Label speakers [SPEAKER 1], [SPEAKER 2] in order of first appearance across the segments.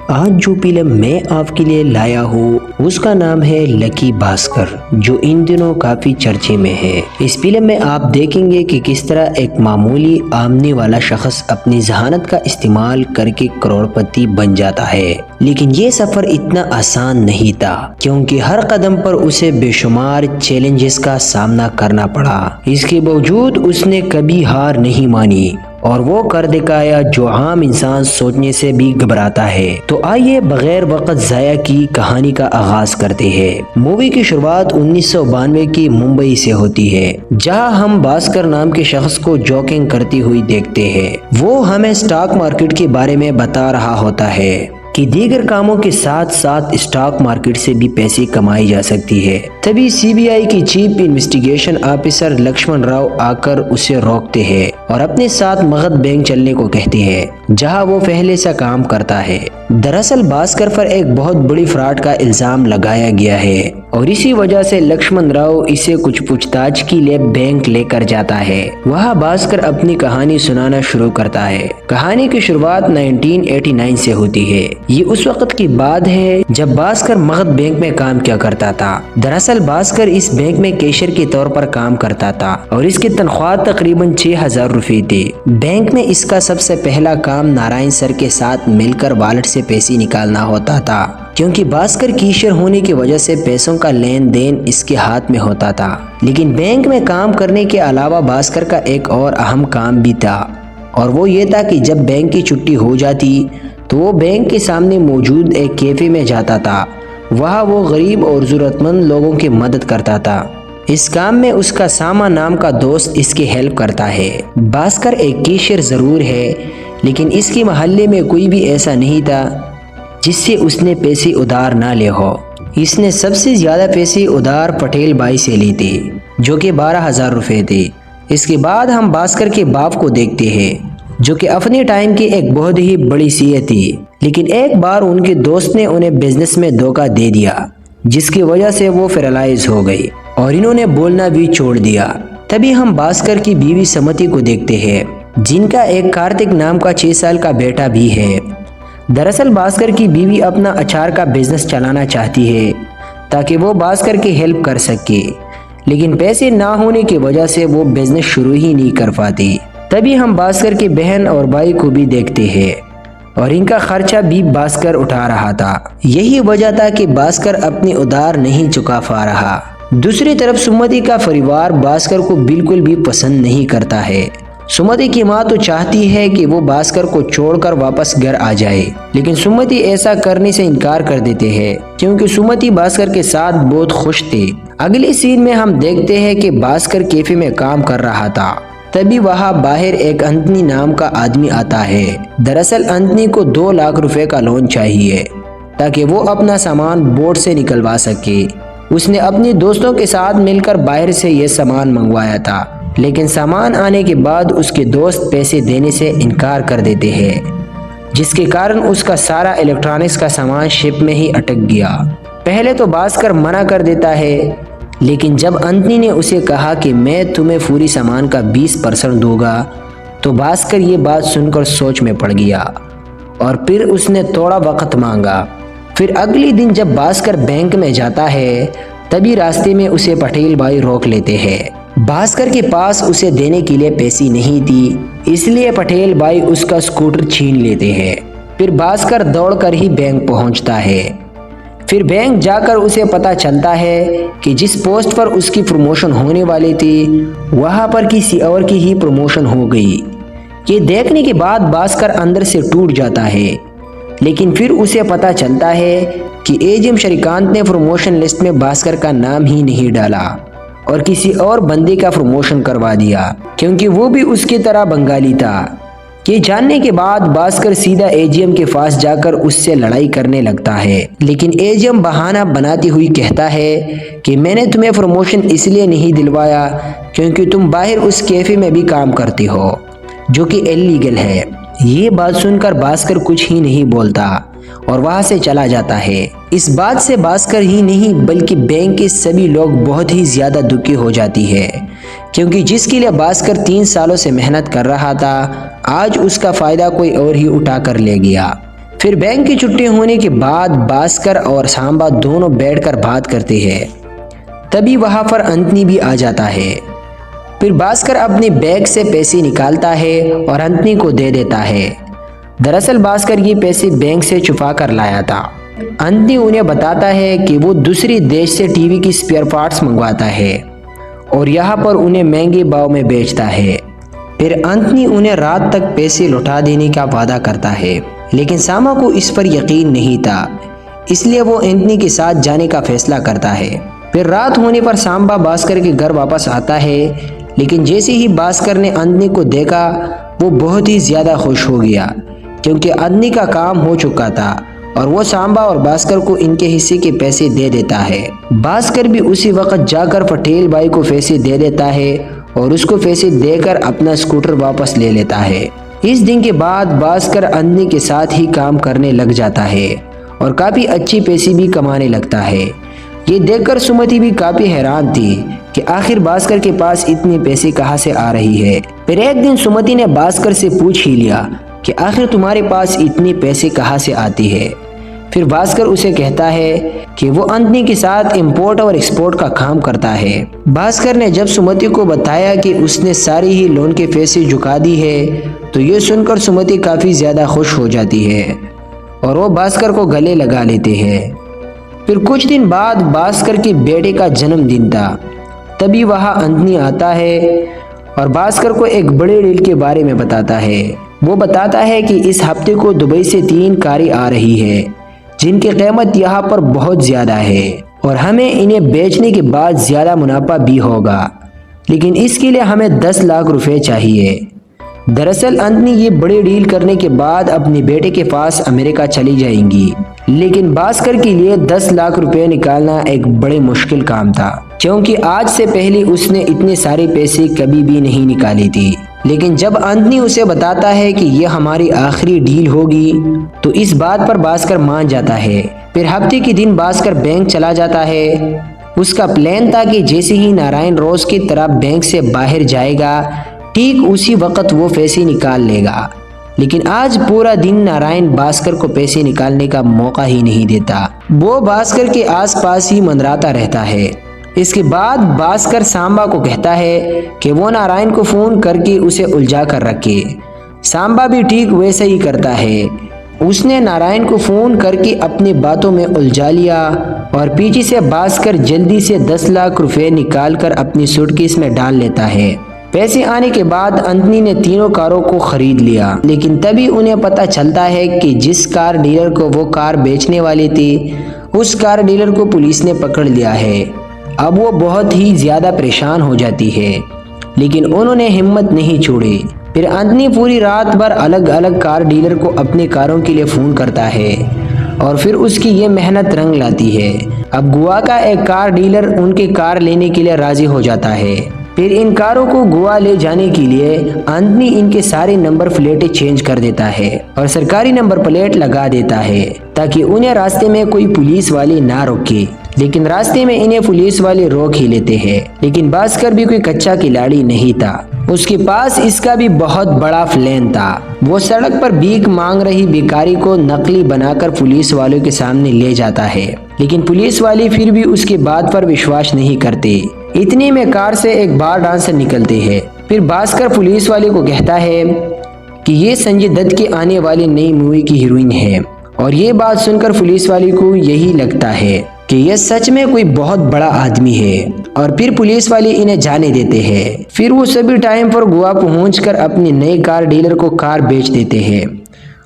[SPEAKER 1] आज जो फिल्म मैं आपके लिए लाया हूँ उसका नाम है लकी भास्कर, जो इन दिनों काफी चर्चे में है। इस फिल्म में आप देखेंगे कि किस तरह एक मामूली आमने वाला शख्स अपनी जहानत का इस्तेमाल करके करोड़पति बन जाता है। लेकिन ये सफर इतना आसान नहीं था, क्योंकि हर कदम पर उसे बेशुमार चैलेंजेस का सामना करना पड़ा। इसके बावजूद उसने कभी हार नहीं मानी और वो कर दिखाया जो आम इंसान सोचने से भी घबराता है। तो आइए बगैर वक्त जाया की कहानी का आगाज करते हैं। मूवी की शुरुआत 1992 की मुंबई से होती है, जहां हम भास्कर नाम के शख्स को जॉकिंग करती हुई देखते हैं। वो हमें स्टॉक मार्केट के बारे में बता रहा होता है कि दीगर कामों के साथ साथ स्टॉक मार्केट से भी पैसे कमाई जा सकती है। तभी सीबीआई की chief investigation officer Laxman Rao आकर उसे रोकते हैं और अपने साथ मगध बैंक चलने को कहते हैं, जहां वो पहले से काम करता है। दरअसल भास्कर पर एक बहुत बड़ी फ्रॉड का इल्जाम लगाया गया है और इसी वजह से लक्ष्मण राव इसे कुछ पूछताछ के लिए बैंक लेकर जाता है। वहाँ भास्कर अपनी कहानी सुनाना शुरू करता है। कहानी की शुरुआत 1989 से होती है। ये उस वक्त की बात है जब भास्कर मगध बैंक में काम किया करता था। दरअसल भास्कर इस बैंक में कैशियर के तौर पर काम करता था और इसकी तनख्वाह तकरीबन 6000 रुपए थी। बैंक में इसका सबसे पहला काम नारायण सर के साथ मिलकर वॉलेट से पैसे निकालना होता था, क्योंकि भास्कर कैशियर होने की वजह से पैसों का लेन देन इसके हाथ में होता था। लेकिन बैंक में काम करने के अलावा भास्कर का एक और अहम काम भी था, और वो ये था कि जब बैंक की छुट्टी हो जाती तो वो बैंक के सामने मौजूद एक कैफे में जाता था। वहाँ वो गरीब और जरूरतमंद लोगों की मदद करता था। इस काम में उसका सामा नाम का दोस्त इसकी हेल्प करता है। भास्कर एक कैशियर जरूर है, लेकिन इसके मोहल्ले में कोई भी ऐसा नहीं था जिससे उसने पैसे उधार ना ले हो। इसने सबसे ज्यादा पैसे उधार पटेल भाई से लिए थे, जो कि 12,000 रुपए थे। इसके बाद हम भास्कर के बाप को देखते हैं, जो कि अपने टाइम की एक बहुत ही बड़ी सीए थी। लेकिन एक बार उनके दोस्त ने उन्हें बिजनेस में धोखा दे दिया, जिसकी वजह से वो पैरालाइज हो गई और इन्होंने बोलना भी छोड़ दिया। तभी हम भास्कर की बीवी समति को देखते हैं, जिनका एक कार्तिक नाम का 6 साल का बेटा भी है। दरअसल भास्कर की बीवी अपना अचार का बिजनेस चलाना चाहती है ताकि वो भास्कर की हेल्प कर सके, लेकिन पैसे ना होने की वजह से वो बिजनेस शुरू ही नहीं कर पाती। तभी हम भास्कर की बहन और भाई को भी देखते हैं, और इनका खर्चा भी भास्कर उठा रहा था। यही वजह था कि भास्कर अपनी उधार नहीं चुका पा रहा। दूसरी तरफ सुमति का परिवार भास्कर को बिल्कुल भी पसंद नहीं करता है। सुमति की माँ तो चाहती है कि वो भास्कर को छोड़कर वापस घर आ जाए, लेकिन सुमति ऐसा करने से इनकार कर देते हैं, क्योंकि सुमति भास्कर के साथ बहुत खुश थे। अगले सीन में हम देखते हैं कि भास्कर कैफे में काम कर रहा था। तभी वहाँ बाहर एक अंतनी नाम का आदमी आता है। दरअसल अंतनी को 2 लाख रुपए का लोन चाहिए ताकि वो अपना सामान बोट से निकलवा सके। उसने अपने दोस्तों के साथ मिलकर बाहर से ये सामान मंगवाया था, लेकिन सामान आने के बाद उसके दोस्त पैसे देने से इनकार कर देते हैं, जिसके कारण उसका सारा इलेक्ट्रॉनिक्स का सामान शिप में ही अटक गया। पहले तो भास्कर मना कर देता है, लेकिन जब अंतनी ने उसे कहा कि मैं तुम्हें पूरी सामान का 20% दूंगा, तो भास्कर ये बात सुनकर सोच में पड़ गया और फिर उसने थोड़ा वक्त मांगा। फिर अगले दिन जब भास्कर बैंक में जाता है, तभी रास्ते में उसे पटेल भाई रोक लेते हैं। भास्कर के पास उसे देने के लिए पैसे नहीं थी, इसलिए पटेल भाई उसका स्कूटर छीन लेते हैं। फिर भास्कर दौड़कर ही बैंक पहुंचता है। फिर बैंक जाकर उसे पता चलता है कि जिस पोस्ट पर उसकी प्रमोशन होने वाली थी, वहां पर किसी और की ही प्रमोशन हो गई। ये देखने के बाद भास्कर अंदर से टूट जाता है, लेकिन फिर उसे पता चलता है कि एजीएम श्रीकांत ने प्रमोशन लिस्ट में भास्कर का नाम ही नहीं डाला और किसी और बंदे का प्रमोशन करवा दिया, क्योंकि वो भी उसकी तरह बंगाली था। ये जानने के बाद भास्कर सीधा एजीएम के पास जाकर उससे लड़ाई करने लगता है, लेकिन एजीएम बहाना बनाती हुई कहता है कि मैंने तुम्हें प्रमोशन इसलिए नहीं दिलवाया क्योंकि तुम बाहर उस कैफे में भी काम करती हो, जो कि इल्लीगल है। ये बात सुनकर भास्कर कुछ ही नहीं बोलता और वहां से चला जाता है। इस बात से भास्कर ही नहीं बल्कि बैंक के सभी लोग बहुत ही ज्यादा दुखी हो जाती है, क्योंकि जिसके लिए भास्कर 3 सालों से मेहनत कर रहा था, आज उसका फायदा कोई और ही उठा कर ले गया। फिर बैंक की छुट्टी होने के बाद भास्कर और सांबा दोनों बैठकर बात करते हैं। तभी वहां पर अंतनी भी आ जाता है। फिर भास्कर अपने बैग से पैसे निकालता है और अंतनी को दे देता है। दरअसल भास्कर ये पैसे बैंक से छुपा कर लाया था। अंतनी उन्हें बताता है कि वो दूसरी देश से टीवी की स्पेयर पार्ट्स मंगवाता है और यहाँ पर उन्हें महंगे भाव में बेचता है। फिर अंतनी उन्हें रात तक पैसे लौटा देने का वादा करता है, लेकिन सामा को इस पर यकीन नहीं था, इसलिए वो अंतनी के साथ जाने का फैसला करता है। फिर रात होने पर सांबा भास्कर के घर वापस आता है, लेकिन जैसे ही भास्कर ने अंतनी को देखा वो बहुत ही ज़्यादा खुश हो गया, क्योंकि अंतनी का काम हो चुका था और वो सांबा और भास्कर को इनके हिस्से के पैसे दे देता है। भास्कर भी उसी वक्त जाकर पटेल भाई को पैसे दे देता है और उसको पैसे देकर अपना स्कूटर वापस ले लेता है। इस दिन के बाद भास्कर अंतनी के साथ ही काम करने लग जाता है और काफ़ी अच्छी पैसे भी कमाने लगता है। ये देखकर सुमति भी काफ़ी हैरान थी कि आखिर भास्कर के पास इतने पैसे कहाँ से आ रही है। फिर एक दिन सुमति ने भास्कर से पूछ ही लिया कि आखिर तुम्हारे पास इतने पैसे कहाँ से आती है। फिर भास्कर उसे कहता है कि वो अंतनी के साथ इंपोर्ट और एक्सपोर्ट का काम करता है। भास्कर ने जब सुमति को बताया कि उसने सारी ही लोन के पैसे चुका दी है, तो ये सुनकर सुमति काफ़ी ज़्यादा खुश हो जाती है और वो भास्कर को गले लगा लेते हैं। फिर कुछ दिन बाद भास्कर के बेटे का जन्मदिन था। तभी वहाँ अंतनी आता है और भास्कर को एक बड़े डील के बारे में बताता है। वो बताता है कि इस हफ्ते को दुबई से 3 कारें आ रही है, जिनकी कीमत यहाँ पर बहुत ज़्यादा है और हमें इन्हें बेचने के बाद ज़्यादा मुनाफा भी होगा, लेकिन इसके लिए हमें 10 लाख रुपए चाहिए। दरअसल अंतनी ये बड़ी डील करने के बाद अपने बेटे के पास अमेरिका चली जाएंगी, लेकिन भास्कर के लिए 10 लाख रुपए निकालना एक बड़े मुश्किल काम था, क्योंकि आज से पहले उसने इतने सारे पैसे कभी भी नहीं निकाली थी। लेकिन जब अंतनी उसे बताता है कि यह हमारी आखिरी डील होगी, तो इस बात पर भास्कर मान जाता है। फिर हफ्ते के दिन भास्कर बैंक चला जाता है। उसका प्लान था कि जैसे ही नारायण रोज की तरह बैंक से बाहर जाएगा, ठीक उसी वक्त वो पैसे निकाल लेगा। लेकिन आज पूरा दिन नारायण भास्कर को पैसे निकालने का मौका ही नहीं देता। वो भास्कर के आसपास ही मंडराता रहता है। इसके बाद भास्कर सांबा को कहता है कि वो नारायण को फोन करके उसे उलझा कर रखे। सांबा भी ठीक वैसा ही करता है। उसने नारायण को फोन करके अपनी बातों में उलझा लिया और पीछे से भास्कर जल्दी से 10 लाख रुपए निकालकर अपनी सूटकेस में डाल लेता है। पैसे आने के बाद अंतनी ने तीनों कारों को खरीद लिया, लेकिन तभी उन्हें पता चलता है कि जिस कार डीलर को वो कार बेचने वाली थी, उस कार डीलर को पुलिस ने पकड़ लिया है। अब वो बहुत ही ज़्यादा परेशान हो जाती है, लेकिन उन्होंने हिम्मत नहीं छोड़ी। फिर अंतनी पूरी रात भर अलग अलग कार डीलर को अपने कारों के लिए फ़ोन करता है और फिर उसकी ये मेहनत रंग लाती है। अब गोवा का एक कार डीलर उनकी कार लेने के लिए राज़ी हो जाता है। फिर इन कारों को गोवा ले जाने के लिए अंतनी इनके सारे नंबर प्लेटें चेंज कर देता है और सरकारी नंबर प्लेट लगा देता है, ताकि उन्हें रास्ते में कोई पुलिस वाले ना रोके। लेकिन रास्ते में इन्हें पुलिस वाले रोक ही लेते हैं। लेकिन भास्कर भी कोई कच्चा खिलाड़ी नहीं था, उसके पास इसका भी बहुत बड़ा प्लान था। वो सड़क पर भीख मांग रही भिखारी को नकली बनाकर पुलिस वालों के सामने ले जाता है, लेकिन पुलिस वाले फिर भी उसके बात पर विश्वास नहीं करते। इतने में कार से एक बार डांसर निकलते हैं। फिर भास्कर पुलिस वाले को कहता है कि ये संजय दत्त की आने वाली नई मूवी की हीरोइन है, और ये बात सुनकर पुलिस वाले को यही लगता है कि यह सच में कोई बहुत बड़ा आदमी है, और फिर पुलिस वाले इन्हें जाने देते हैं। फिर वो सभी टाइम पर गोवा पहुंचकर अपने नए कार डीलर को कार बेच देते हैं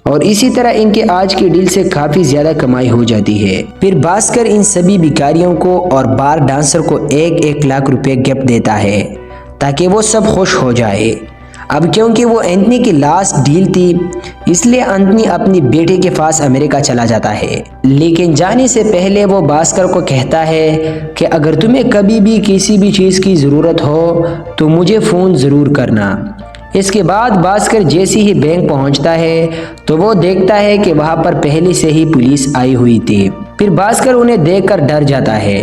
[SPEAKER 1] और इसी तरह इनके आज की डील से काफी ज्यादा कमाई हो जाती है। फिर भास्कर इन सभी भिखारियों को और बार डांसर को 1-1 लाख रुपए गिफ्ट देता है, ताकि वो सब खुश हो जाए। अब क्योंकि वो एंथनी की लास्ट डील थी, इसलिए एंथनी अपनी बेटे के पास अमेरिका चला जाता है। लेकिन जाने से पहले वो भास्कर को कहता है कि अगर तुम्हें कभी भी किसी भी चीज़ की ज़रूरत हो तो मुझे फ़ोन ज़रूर करना। इसके बाद भास्कर जैसे ही बैंक पहुंचता है तो वो देखता है कि वहां पर पहले से ही पुलिस आई हुई थी। फिर भास्कर उन्हें देखकर डर जाता है।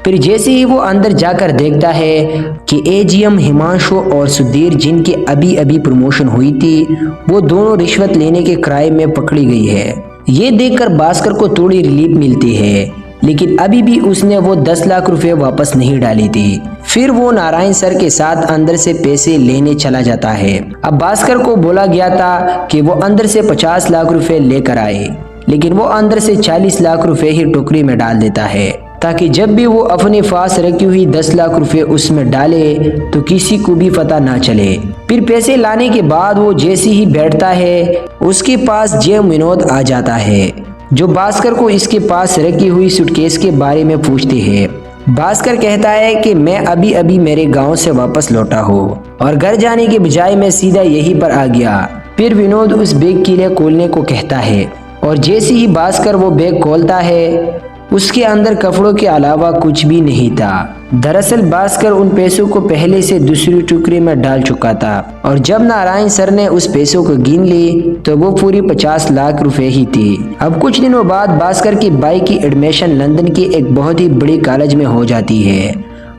[SPEAKER 1] फिर जैसे ही वो अंदर जाकर देखता है कि एजीएम हिमांशु और सुधीर, जिनकी अभी अभी प्रमोशन हुई थी, वो दोनों रिश्वत लेने के क्राइम में पकड़ी गई है। ये देखकर भास्कर को थोड़ी रिलीफ मिलती है, लेकिन अभी भी उसने वो 10 लाख रुपए वापस नहीं डाली थी। फिर वो नारायण सर के साथ अंदर से पैसे लेने चला जाता है। अब भास्कर को बोला गया था कि वो अंदर से 50 लाख रुपए लेकर आए, लेकिन वो अंदर से 40 लाख रुपए ही टोकरी में डाल देता है, ताकि जब भी वो अपने पास रखी हुई 10 लाख रुपए उसमें डाले तो किसी को भी पता ना चले। फिर पैसे लाने के बाद वो जैसे ही बैठता है, उसके पास जय विनोद आ जाता है, जो भास्कर को इसके पास रखी हुई सूटकेस के बारे में पूछते हैं। भास्कर कहता है कि मैं अभी अभी मेरे गांव से वापस लौटा हूँ और घर जाने के बजाय मैं सीधा यहीं पर आ गया। फिर विनोद उस बैग के लिए खोलने को कहता है, और जैसे ही भास्कर वो बैग खोलता है, उसके अंदर कपड़ों के अलावा कुछ भी नहीं था। दरअसल भास्कर उन पैसों को पहले से दूसरी टुकड़ी में डाल चुका था, और जब नारायण सर ने उस पैसों को गिन ली तो वो पूरी 50 लाख रुपए ही थी। अब कुछ दिनों बाद भास्कर की बाइक की एडमिशन लंदन की एक बहुत ही बड़ी कॉलेज में हो जाती है,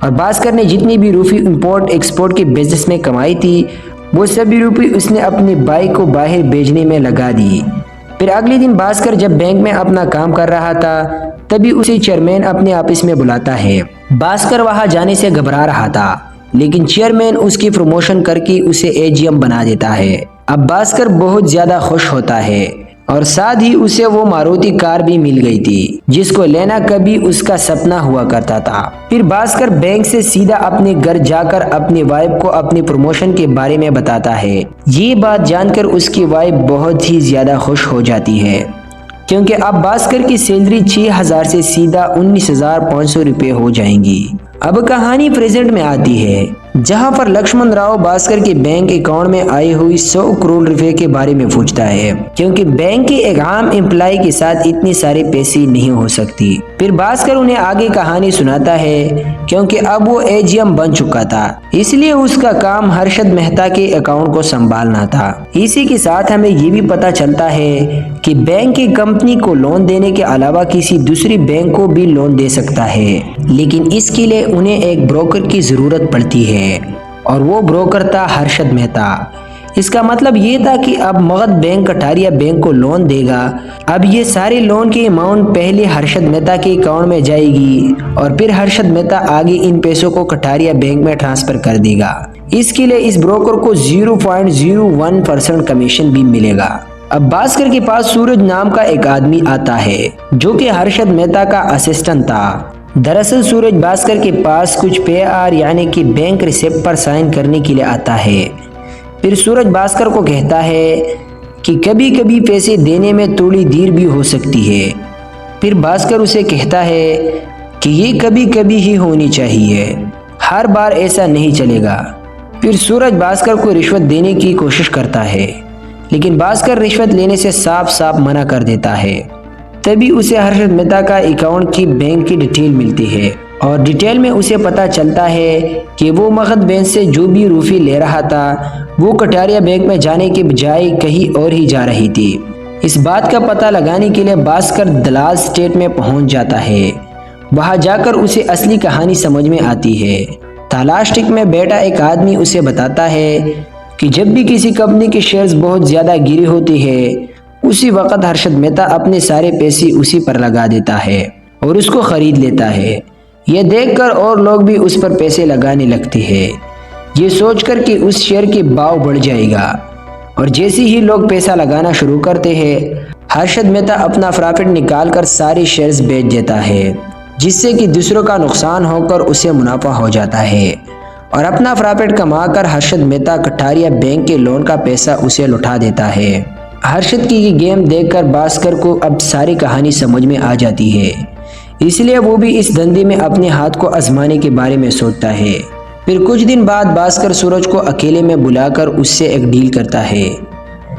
[SPEAKER 1] और भास्कर ने जितनी भी रुपये इंपोर्ट एक्सपोर्ट के बिजनेस में कमाई थी, वो सभी रुपये उसने अपनी बाइक को बाहर भेजने में लगा दी। फिर अगले दिन भास्कर जब बैंक में अपना काम कर रहा था, तभी उसे चेयरमैन अपने ऑफिस में बुलाता है। भास्कर वहां जाने से घबरा रहा था, लेकिन चेयरमैन उसकी प्रमोशन करके उसे एजीएम बना देता है। अब भास्कर बहुत ज्यादा खुश होता है, और साथ ही उसे वो मारुति कार भी मिल गई थी, जिसको लेना कभी उसका सपना हुआ करता था। फिर भास्कर बैंक से सीधा अपने घर जाकर अपनी वाइफ को अपनी प्रमोशन के बारे में बताता है। ये बात जानकर उसकी वाइफ बहुत ही ज्यादा खुश हो जाती है, क्योंकि अब भास्कर की सैलरी 6000 से सीधा 19,500 रुपए हो जाएंगी। अब कहानी प्रेजेंट में आती है, जहां पर लक्ष्मण राव भास्कर के बैंक अकाउंट में आई हुई 100 करोड़ रुपए के बारे में पूछता है, क्योंकि बैंक के एक आम एम्प्लॉय के साथ इतने सारे पैसे नहीं हो सकती। फिर भास्कर उन्हें आगे कहानी सुनाता है, क्योंकि अब वो एजीएम बन चुका था, इसलिए उसका काम हर्षद मेहता के अकाउंट को संभालना था। इसी के साथ हमें ये भी पता चलता है कि बैंक की कंपनी को लोन देने के अलावा किसी दूसरी बैंक को भी लोन दे सकता है, लेकिन इसके लिए उन्हें एक ब्रोकर की जरूरत पड़ती है, और वो ब्रोकर था हर्षद मेहता। इसका मतलब ये था कि अब मगध बैंक कटारिया बैंक को लोन देगा। अब ये सारे लोन की अमाउंट पहले हर्षद मेहता के अकाउंट में जाएगी, और फिर हर्षद मेहता आगे इन पैसों को कटारिया बैंक में ट्रांसफर कर देगा। इसके लिए इस ब्रोकर को 0.01% कमीशन भी मिलेगा। अब भास्कर के पास सूरज नाम का एक आदमी आता है, जो कि हर्षद मेहता का असिस्टेंट था। दरअसल सूरज भास्कर के पास कुछ पेआर यानी कि बैंक रिसिप्ट पर साइन करने के लिए आता है। फिर सूरज भास्कर को कहता है कि कभी कभी पैसे देने में थोड़ी देर भी हो सकती है। फिर भास्कर उसे कहता है कि ये कभी कभी ही होनी चाहिए, हर बार ऐसा नहीं चलेगा। फिर सूरज भास्कर को रिश्वत देने की कोशिश करता है, लेकिन भास्कर रिश्वत लेने से साफ साफ मना कर देता है। तभी उसे हर्षद मेहता का अकाउंट की बैंक की डिटेल मिलती है, और डिटेल में उसे पता चलता है कि वो मगध बैंक से जो भी रुपये ले रहा था, वो कटारिया बैंक में जाने के बजाय कहीं और ही जा रही थी। इस बात का पता लगाने के लिए भास्कर दलाल स्टेट में पहुंच जाता है। वहां जाकर उसे असली कहानी समझ में आती है। तालाश में बैठा एक आदमी उसे बताता है कि जब भी किसी कंपनी के शेयर्स बहुत ज्यादा गिरे होते हैं, उसी वक्त हर्षद मेहता अपने सारे पैसे उसी पर लगा देता है और उसको खरीद लेता है। यह देखकर और लोग भी उस पर पैसे लगाने लगते हैं, ये सोचकर कि उस शेयर की भाव बढ़ जाएगा। और जैसे ही लोग पैसा लगाना शुरू करते हैं, हर्षद मेहता अपना प्रॉफिट निकालकर सारे शेयर्स बेच देता है, जिससे कि दूसरों का नुकसान होकर उसे मुनाफा हो जाता है। और अपना प्रॉफिट कमाकर हर्षद मेहता कटारिया बैंक के लोन का पैसा उसे लौटा देता है। हर्षद की ये गेम देखकर भास्कर को अब सारी कहानी समझ में आ जाती है, इसलिए वो भी इस धंधे में अपने हाथ को आजमाने के बारे में सोचता है। फिर कुछ दिन बाद भास्कर सूरज को अकेले में बुलाकर उससे एक डील करता है।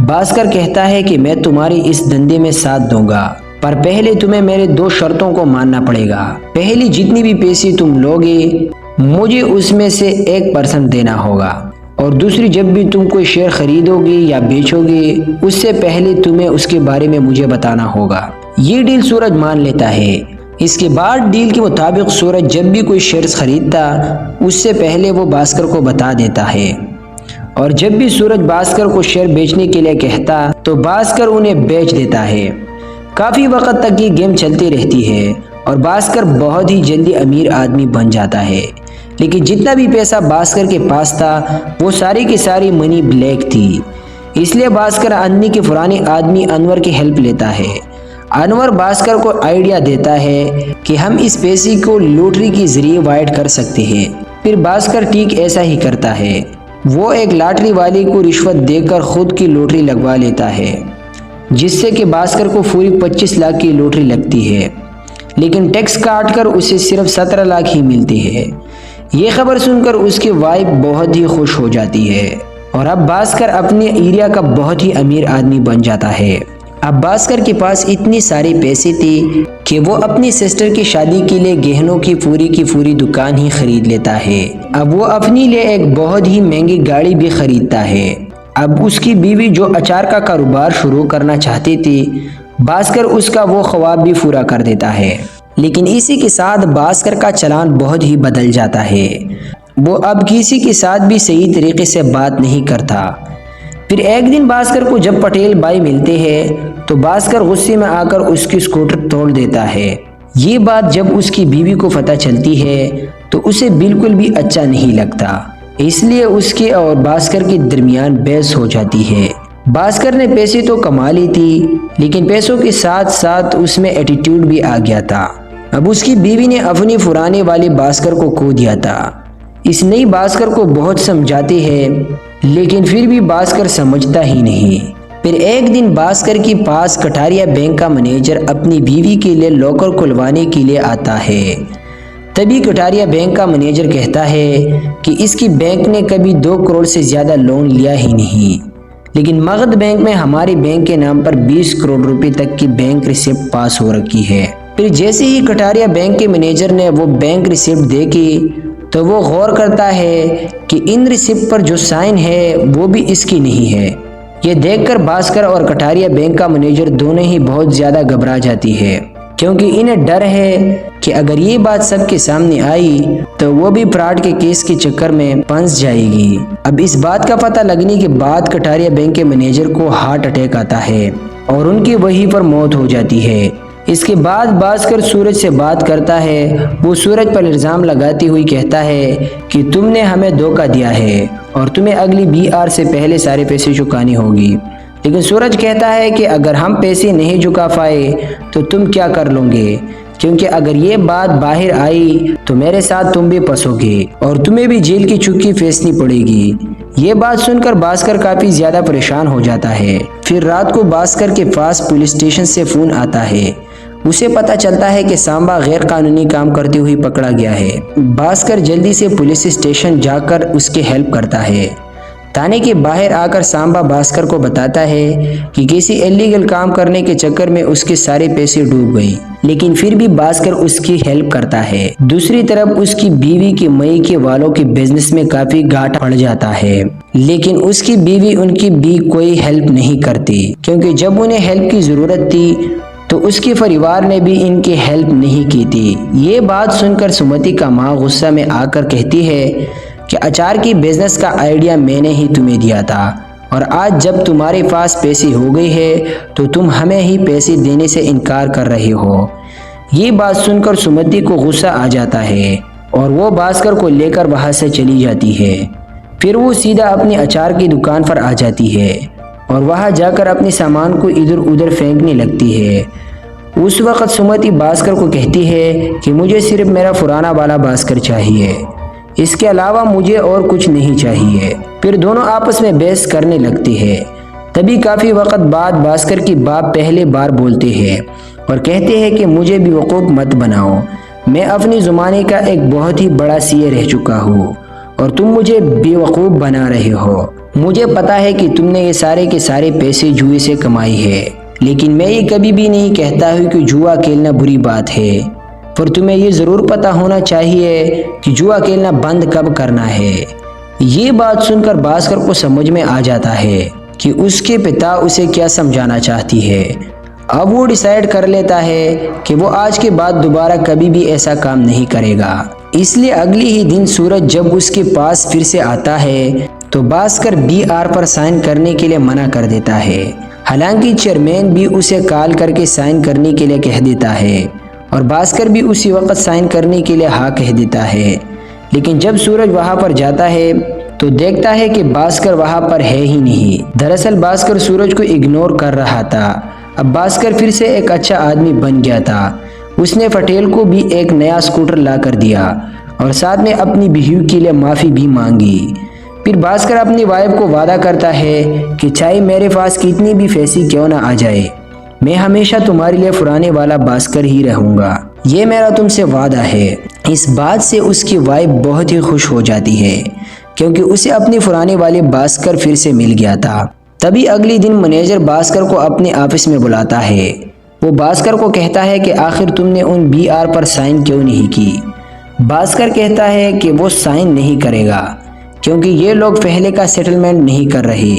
[SPEAKER 1] भास्कर कहता है कि मैं तुम्हारी इस धंधे में साथ दूंगा, पर पहले तुम्हें मेरे 2 शर्तों को मानना पड़ेगा। पहली, जितनी भी पैसे तुम लोगे मुझे उसमें से 1% देना होगा, और दूसरी, जब भी तुम कोई शेयर खरीदोगे या बेचोगे उससे पहले तुम्हें उसके बारे में मुझे बताना होगा। ये डील सूरज मान लेता है। इसके बाद डील के मुताबिक सूरज जब भी कोई शेयर्स खरीदता उससे पहले वो भास्कर को बता देता है, और जब भी सूरज भास्कर को शेयर बेचने के लिए कहता तो भास्कर उन्हें बेच देता है। काफ़ी वक्त तक ये गेम चलती रहती है और भास्कर बहुत ही जल्दी अमीर आदमी बन जाता है। लेकिन जितना भी पैसा भास्कर के पास था वो सारी की सारी मनी ब्लैक थी। इसलिए भास्कर अन्नी के पुराने आदमी अनवर की हेल्प लेता है। अनवर भास्कर को आइडिया देता है कि हम इस पैसे को लॉटरी के जरिए वाइड कर सकते हैं। फिर भास्कर ठीक ऐसा ही करता है। वो एक लॉटरी वाले को रिश्वत देकर खुद की लॉटरी लगवा लेता है, जिससे कि भास्कर को पूरी 25 लाख की लॉटरी लगती है। लेकिन टैक्स काट कर उसे सिर्फ 17 लाख ही मिलती है। ये खबर सुनकर उसकी वाइफ बहुत ही खुश हो जाती है और अब भास्कर अपने एरिया का बहुत ही अमीर आदमी बन जाता है। अब भास्कर के पास इतनी सारे पैसे थे कि वो अपनी सिस्टर की शादी के लिए गहनों की पूरी दुकान ही खरीद लेता है। अब वो अपने लिए एक बहुत ही महंगी गाड़ी भी खरीदता है। अब उसकी बीवी जो अचार का कारोबार शुरू करना चाहती थी, भास्कर उसका वो ख्वाब भी पूरा कर देता है। लेकिन इसी के साथ भास्कर का चलान बहुत ही बदल जाता है। वो अब किसी के साथ भी सही तरीके से बात नहीं करता। फिर एक दिन भास्कर को जब पटेल भाई मिलते हैं तो भास्कर गुस्से में आकर उसकी स्कूटर तोड़ देता है। ये बात जब उसकी बीवी को पता चलती है तो उसे बिल्कुल भी अच्छा नहीं लगता। इसलिए उसके और भास्कर के दरमियान बहस हो जाती है। भास्कर ने पैसे तो कमा ली थी, लेकिन पैसों के साथ साथ उसमें एटीट्यूड भी आ गया था। अब उसकी बीवी ने अपनी पुराने वाले भास्कर को खो दिया था। इस नई भास्कर को बहुत समझाते हैं, लेकिन फिर भी भास्कर समझता ही नहीं। फिर एक दिन भास्कर के पास कटारिया बैंक का मैनेजर अपनी बीवी के लिए लॉकर खुलवाने के लिए आता है। तभी कटारिया बैंक का मैनेजर कहता है कि इसकी बैंक ने कभी 2 करोड़ से ज़्यादा लोन लिया ही नहीं, लेकिन मगध बैंक में हमारे बैंक के नाम पर 20 करोड़ रुपए तक की बैंक रिसिप्ट पास हो रखी है। फिर जैसे ही कटारिया बैंक के मैनेजर ने वो बैंक रिसिप्ट देखी तो वो गौर करता है कि इन रिसिप्ट पर जो साइन है वो भी इसकी नहीं है। ये देखकर भास्कर और कटारिया बैंक का मैनेजर दोनों ही बहुत ज़्यादा घबरा जाती है, क्योंकि इन्हें डर है कि अगर ये बात सबके सामने आई तो वो भी फ्रॉड के केस के चक्कर में फंस जाएगी। अब इस बात का पता लगने के बाद कटारिया बैंक के मैनेजर को हार्ट अटैक आता है और उनकी वहीं पर मौत हो जाती है। इसके बाद भास्कर सूरज से बात करता है। वो सूरज पर इल्ज़ाम लगाती हुई कहता है कि तुमने हमें धोखा दिया है और तुम्हें अगली BR से पहले सारे पैसे चुकाने होगी। लेकिन सूरज कहता है कि अगर हम पैसे नहीं चुका पाए तो तुम क्या कर लोगे, क्योंकि अगर ये बात बाहर आई तो मेरे साथ तुम भी फंसोगे और तुम्हें भी जेल की चुक्की फैसनी पड़ेगी। ये बात सुनकर भास्कर काफ़ी ज़्यादा परेशान हो जाता है। फिर रात को भास्कर के पास पुलिस स्टेशन से फ़ोन आता है। उसे पता चलता है कि सांबा गैर कानूनी काम करते हुए पकड़ा गया है। भास्कर जल्दी से पुलिस स्टेशन जाकर उसकी हेल्प करता है। थाने के बाहर आकर सांबा भास्कर को बताता है कि किसी इलीगल काम करने के चक्कर में उसके सारे पैसे डूब गए, लेकिन फिर भी भास्कर उसकी हेल्प करता है। दूसरी तरफ उसकी बीवी के मई के वालों के बिजनेस में काफी घाटा पड़ जाता है, लेकिन उसकी बीवी उनकी भी कोई हेल्प नहीं करती, क्योंकि जब उन्हें हेल्प की जरूरत थी तो उसके परिवार ने भी इनकी हेल्प नहीं की थी। ये बात सुनकर सुमति का माँ गुस्सा में आकर कहती है कि अचार की बिजनेस का आइडिया मैंने ही तुम्हें दिया था और आज जब तुम्हारे पास पैसे हो गए हैं तो तुम हमें ही पैसे देने से इनकार कर रहे हो। ये बात सुनकर सुमति को गुस्सा आ जाता है और वो भास्कर को लेकर वहाँ से चली जाती है। फिर वो सीधा अपनी अचार की दुकान पर आ जाती है और वहाँ जाकर अपने सामान को इधर उधर फेंकने लगती है। उस वक़्त सुमति भास्कर को कहती है कि मुझे सिर्फ मेरा पुराना वाला भास्कर चाहिए, इसके अलावा मुझे और कुछ नहीं चाहिए। फिर दोनों आपस में बहस करने लगते हैं। तभी काफ़ी वक्त बाद भास्कर की बाप पहले बार बोलते हैं और कहते हैं कि मुझे बेवकूफ़ मत बनाओ, मैं अपनी ज़माने का एक बहुत ही बड़ा सीए रह चुका हूँ और तुम मुझे बेवकूफ़ बना रहे हो। मुझे पता है कि तुमने ये सारे के सारे पैसे जुए से कमाई है, लेकिन मैं ये कभी भी नहीं कहता हूँ कि जुआ खेलना बुरी बात है, पर तुम्हें ये ज़रूर पता होना चाहिए कि जुआ खेलना बंद कब करना है। ये बात सुनकर भास्कर को समझ में आ जाता है कि उसके पिता उसे क्या समझाना चाहती है। अब वो डिसाइड कर लेता है कि वो आज के बाद दोबारा कभी भी ऐसा काम नहीं करेगा। इसलिए अगले ही दिन सूरज जब उसके पास फिर से आता है तो भास्कर BR पर साइन करने के लिए मना कर देता है। हालांकि चेयरमैन भी उसे कॉल करके साइन करने के लिए कह देता है और भास्कर भी उसी वक्त साइन करने के लिए हाँ कह देता है। लेकिन जब सूरज वहां पर जाता है तो देखता है कि भास्कर वहां पर है ही नहीं। दरअसल भास्कर सूरज को इग्नोर कर रहा था। अब भास्कर फिर से एक अच्छा आदमी बन गया था। उसने पटेल को भी एक नया स्कूटर ला कर दिया और साथ में अपनी बीवी के लिए माफ़ी भी मांगी। फिर भास्कर अपनी वाइफ को वादा करता है कि चाहे मेरे पास कितनी भी पैसे क्यों ना आ जाए, मैं हमेशा तुम्हारे लिए पुराने वाला भास्कर ही रहूँगा, ये मेरा तुमसे वादा है। इस बात से उसकी वाइफ बहुत ही खुश हो जाती है क्योंकि उसे अपने पुराने वाले भास्कर फिर से मिल गया था। तभी अगले दिन मैनेजर भास्कर को अपने ऑफिस में बुलाता है। वो भास्कर को कहता है कि आखिर तुमने उन BR पर साइन क्यों नहीं की। भास्कर कहता है कि वो साइन नहीं करेगा क्योंकि ये लोग पहले का सेटलमेंट नहीं कर रहे।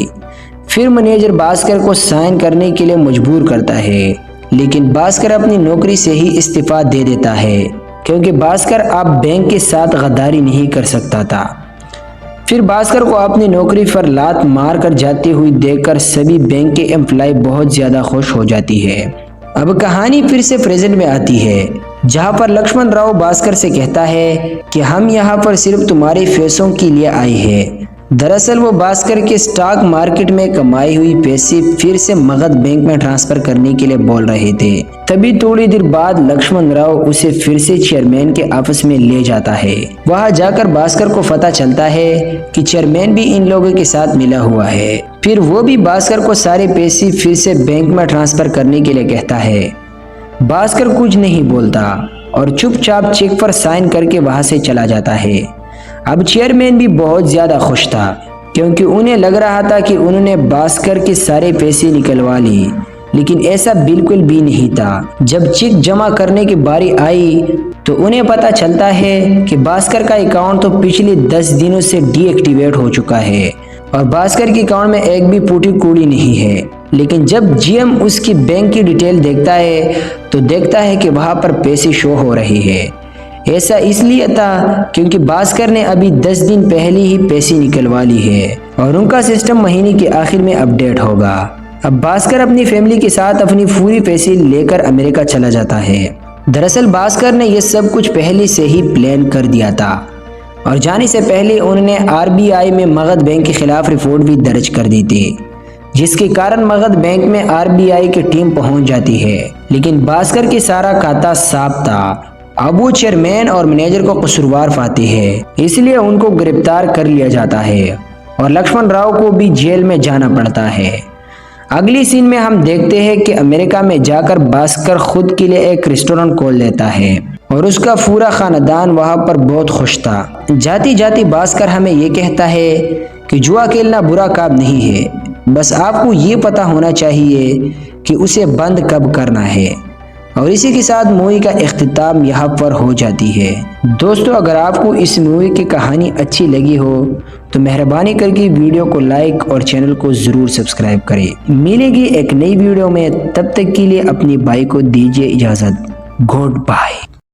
[SPEAKER 1] फिर मैनेजर भास्कर को साइन करने के लिए मजबूर करता है, लेकिन भास्कर अपनी नौकरी से ही इस्तीफा दे देता है क्योंकि भास्कर अब बैंक के साथ गद्दारी नहीं कर सकता था। फिर भास्कर को अपनी नौकरी पर लात मार कर जाती हुई देखकर सभी बैंक के एम्प्लॉय बहुत ज़्यादा खुश हो जाती है। अब कहानी फिर से प्रेजेंट में आती है, जहां पर लक्ष्मण राव भास्कर से कहता है कि हम यहां पर सिर्फ तुम्हारे पैसों के लिए आए हैं। दरअसल वो भास्कर के स्टॉक मार्केट में कमाई हुई पैसे फिर से मगध बैंक में ट्रांसफर करने के लिए बोल रहे थे। तभी थोड़ी देर बाद लक्ष्मण राव उसे फिर से चेयरमैन के ऑफिस में ले जाता है। वहां जाकर भास्कर को पता चलता है कि चेयरमैन भी इन लोगों के साथ मिला हुआ है। फिर वो भी भास्कर को सारे पैसे फिर से बैंक में ट्रांसफर करने के लिए कहता है। भास्कर कुछ नहीं बोलता और चुपचाप चेक पर साइन करके वहां से चला जाता है। अब चेयरमैन भी बहुत ज्यादा खुश था क्योंकि उन्हें लग रहा था कि उन्होंने भास्कर के सारे पैसे निकलवा ली, लेकिन ऐसा बिल्कुल भी नहीं था। जब चेक जमा करने की बारी आई तो उन्हें पता चलता है कि भास्कर का अकाउंट तो पिछले 10 दिनों से डीएक्टिवेट हो चुका है और भास्कर के अकाउंट में एक भी पूटी कूड़ी नहीं है। लेकिन जब GM उसकी बैंक की डिटेल देखता है तो देखता है कि वहां पर पैसे शो हो रहे हैं। ऐसा इसलिए था क्योंकि भास्कर ने अभी 10 दिन पहले ही पैसे निकलवा ली है और उनका सिस्टम महीने के आखिर में अपडेट होगा। अब भास्कर अपनी फैमिली के साथ अपनी पूरी पैसे लेकर अमेरिका चला जाता है। दरअसल भास्कर ने यह सब कुछ पहले से ही प्लान कर दिया था और जाने से पहले उन्होंने RBI में मगध बैंक के खिलाफ रिपोर्ट भी दर्ज कर दी थी, जिसके कारण मगध बैंक में RBI की टीम पहुंच जाती है। लेकिन भास्कर के सारा खाता साफ था। अब वो चेयरमैन और मैनेजर को कसूरवार पाते हैं, इसलिए उनको गिरफ्तार कर लिया जाता है और लक्ष्मण राव को भी जेल में जाना पड़ता है। अगली सीन में हम देखते हैं कि अमेरिका में जाकर भास्कर खुद के लिए एक रेस्टोरेंट खोल लेता है और उसका पूरा खानदान वहां पर बहुत खुश था। जाती जाती भास्कर हमें ये कहता है कि जुआ खेलना बुरा काम नहीं है, बस आपको ये पता होना चाहिए कि उसे बंद कब करना है। और इसी के साथ मूवी का इख्तिताम यहाँ पर हो जाती है। दोस्तों, अगर आपको इस मूवी की कहानी अच्छी लगी हो तो मेहरबानी करके वीडियो को लाइक और चैनल को ज़रूर सब्सक्राइब करें। मिलेगी एक नई वीडियो में, तब तक के लिए अपनी भाई को दीजिए इजाज़त। Good bye.